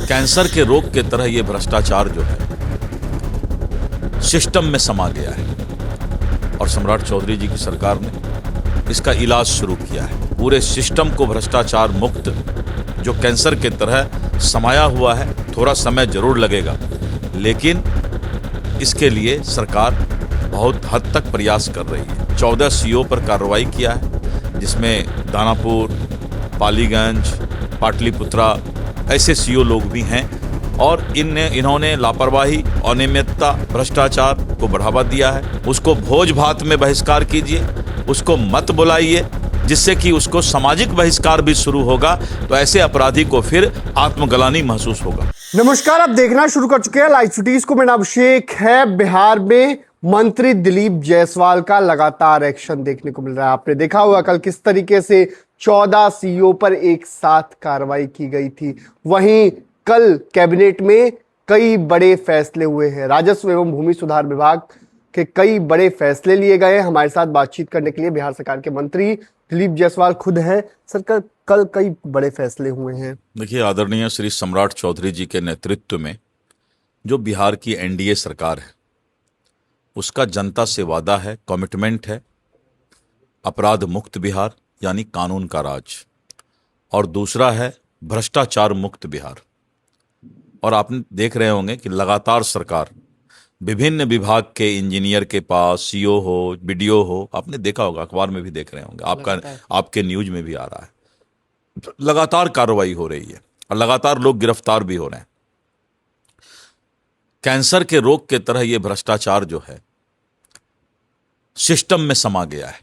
Cancer के रोग के तरह ये भ्रष्टाचार जो है सिस्टम में समा गया है और सम्राट चौधरी जी की सरकार ने इसका इलाज शुरू किया है। पूरे सिस्टम को भ्रष्टाचार मुक्त जो कैंसर के तरह समाया हुआ है, थोड़ा समय जरूर लगेगा, लेकिन इसके लिए सरकार बहुत हद तक प्रयास कर रही है। 14 सीओ पर कार्रवाई किया है, जिसमें दानापुर, पालीगंज, पाटलिपुत्रा ऐसे सीओ लोग भी हैं और इन्होंने लापरवाही, अनियमितता, भ्रष्टाचार को बढ़ावा दिया है। उसको भोज भात में बहिष्कार कीजिए, उसको मत बुलाइए, जिससे कि उसको सामाजिक बहिष्कार भी शुरू होगा तो ऐसे अपराधी को फिर आत्मग्लानि महसूस होगा। नमस्कार, आप देखना शुरू कर चुके हैं लाइव सिटीज को। मेरा नाम अभिषेक है। बिहार में मंत्री दिलीप जायसवाल का लगातार एक्शन देखने को मिल रहा है। आपने देखा होगा कल किस तरीके से 14 सीईओ पर एक साथ कार्रवाई की गई थी। वहीं कल कैबिनेट में कई बड़े फैसले हुए हैं। राजस्व एवं भूमि सुधार विभाग के कई बड़े फैसले लिए गए। हमारे साथ बातचीत करने के लिए बिहार सरकार के मंत्री दिलीप जायसवाल खुद हैं। सर, कल कई बड़े फैसले हुए हैं। देखिए, आदरणीय श्री सम्राट चौधरी जी के नेतृत्व में जो बिहार की एनडीए सरकार है, उसका जनता से वादा है, कमिटमेंट है, अपराध मुक्त बिहार यानी कानून का राज, और दूसरा है भ्रष्टाचार मुक्त बिहार। और आप देख रहे होंगे कि लगातार सरकार विभिन्न विभाग के इंजीनियर के पास, सीओ हो, बीडीओ हो, आपने देखा होगा, अखबार में भी देख रहे होंगे, आपके न्यूज में भी आ रहा है, लगातार कार्रवाई हो रही है और लगातार लोग गिरफ्तार भी हो रहे हैं। कैंसर के रोग के तरह यह भ्रष्टाचार जो है सिस्टम में समा गया है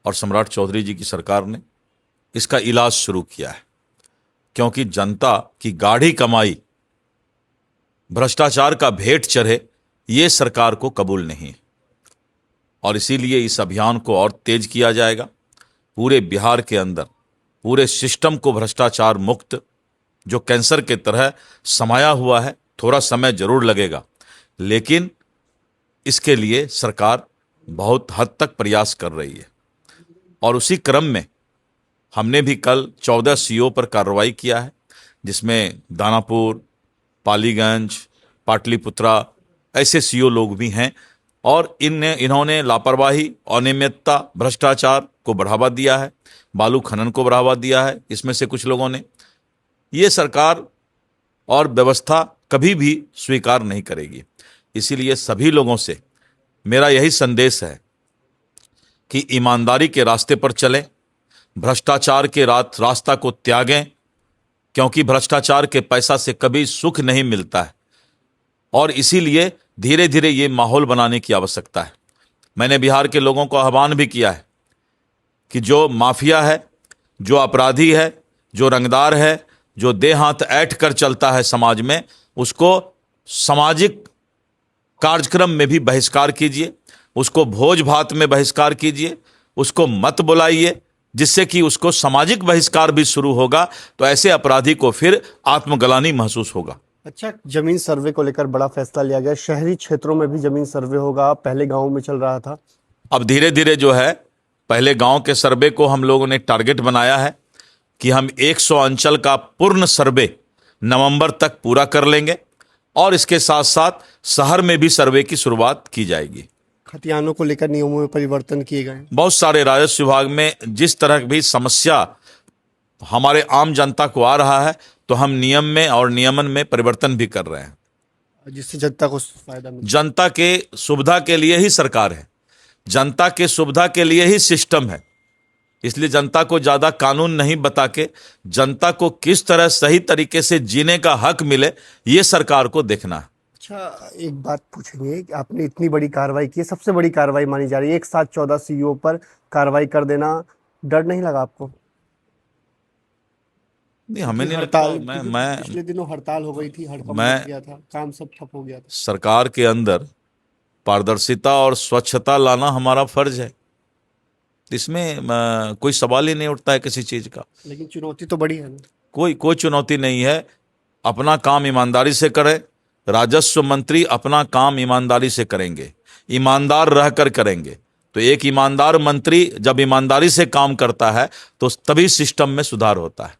और सम्राट चौधरी जी की सरकार ने इसका इलाज शुरू किया है, क्योंकि जनता की गाढ़ी कमाई भ्रष्टाचार का भेंट चढ़े, ये सरकार को कबूल नहीं है और इसीलिए इस अभियान को और तेज किया जाएगा। पूरे बिहार के अंदर पूरे सिस्टम को भ्रष्टाचार मुक्त जो कैंसर के तरह समाया हुआ है, थोड़ा समय जरूर लगेगा, लेकिन इसके लिए सरकार बहुत हद तक प्रयास कर रही है। और उसी क्रम में हमने भी कल 14 सीओ पर कार्रवाई किया है, जिसमें दानापुर, पालीगंज, पाटलिपुत्रा ऐसे सीओ लोग भी हैं और इन्होंने लापरवाही, अनियमितता, भ्रष्टाचार को बढ़ावा दिया है, बालू खनन को बढ़ावा दिया है। इसमें से कुछ लोगों ने, ये सरकार और व्यवस्था कभी भी स्वीकार नहीं करेगी। इसीलिए सभी लोगों से मेरा यही संदेश है कि ईमानदारी के रास्ते पर चलें, भ्रष्टाचार के रास्ता को त्यागें, क्योंकि भ्रष्टाचार के पैसा से कभी सुख नहीं मिलता है और इसीलिए धीरे धीरे ये माहौल बनाने की आवश्यकता है। मैंने बिहार के लोगों को आह्वान भी किया है कि जो माफिया है, जो अपराधी है, जो रंगदार है, जो देह हाथ ऐंठ कर चलता है समाज में, उसको सामाजिक कार्यक्रम में भी बहिष्कार कीजिए, उसको भोज भात में बहिष्कार कीजिए, उसको मत बुलाइए, जिससे कि उसको सामाजिक बहिष्कार भी शुरू होगा तो ऐसे अपराधी को फिर आत्मग्लानि महसूस होगा। अच्छा, जमीन सर्वे को लेकर बड़ा फैसला लिया गया। शहरी क्षेत्रों में भी जमीन सर्वे होगा, पहले गांवों में चल रहा था। अब धीरे धीरे जो है, पहले गांव के सर्वे को हम लोगों ने टारगेट बनाया है कि हम 100 अंचल का पूर्ण सर्वे नवंबर तक पूरा कर लेंगे और इसके साथ साथ शहर में भी सर्वे की शुरुआत की जाएगी। खतियानों को लेकर नियमों में परिवर्तन किए गए। बहुत सारे राजस्व विभाग में जिस तरह भी समस्या हमारे आम जनता को आ रहा है, तो हम नियम में और नियमन में परिवर्तन भी कर रहे हैं, जिससे जनता को फायदा मिले। जनता के सुविधा के लिए ही सरकार है, जनता के सुविधा के लिए ही सिस्टम है। इसलिए जनता को ज्यादा कानून नहीं बता के जनता को किस तरह सही तरीके से जीने का हक मिले, ये सरकार को देखना है। अच्छा, एक बात पूछेंगे कि आपने इतनी बड़ी कार्रवाई की है, सबसे बड़ी कार्रवाई मानी जा रही है, एक साथ 14 सीईओ पर कार्रवाई कर देना, डर नहीं लगा आपको? नहीं, हमें नहीं लगता। मैं पिछले दिनों हड़ताल हो गई थी, हड़कंप हो गया था, काम सब ठप हो गया था। सरकार के अंदर पारदर्शिता और स्वच्छता लाना हमारा फर्ज है, इसमें कोई सवाल ही नहीं उठता है किसी चीज का। लेकिन चुनौती तो बड़ी है ना। कोई चुनौती नहीं है। अपना काम ईमानदारी से करें, राजस्व मंत्री अपना काम ईमानदारी से करेंगे, ईमानदार रहकर करेंगे। तो एक ईमानदार मंत्री जब ईमानदारी से काम करता है तो तभी सिस्टम में सुधार होता है।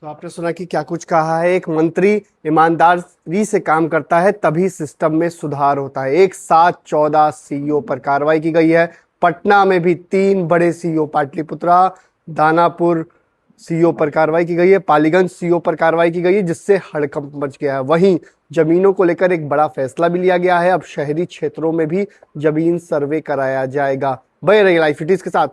तो आपने सुना कि क्या कुछ कहा है। एक मंत्री ईमानदारी से काम करता है तभी सिस्टम में सुधार होता है। एक साथ 14 सीईओ पर कार्रवाई की गई है। पटना में भी 3 बड़े सीईओ, पाटलिपुत्रा, दानापुर सीईओ पर कार्रवाई की गई है, पालीगंज सीईओ पर कार्रवाई की गई है, जिससे हड़कंप मच गया है। वहीं जमीनों को लेकर एक बड़ा फैसला भी लिया गया है। अब शहरी क्षेत्रों में भी जमीन सर्वे कराया जाएगा। बने रहिए लाइव सिटीज के साथ।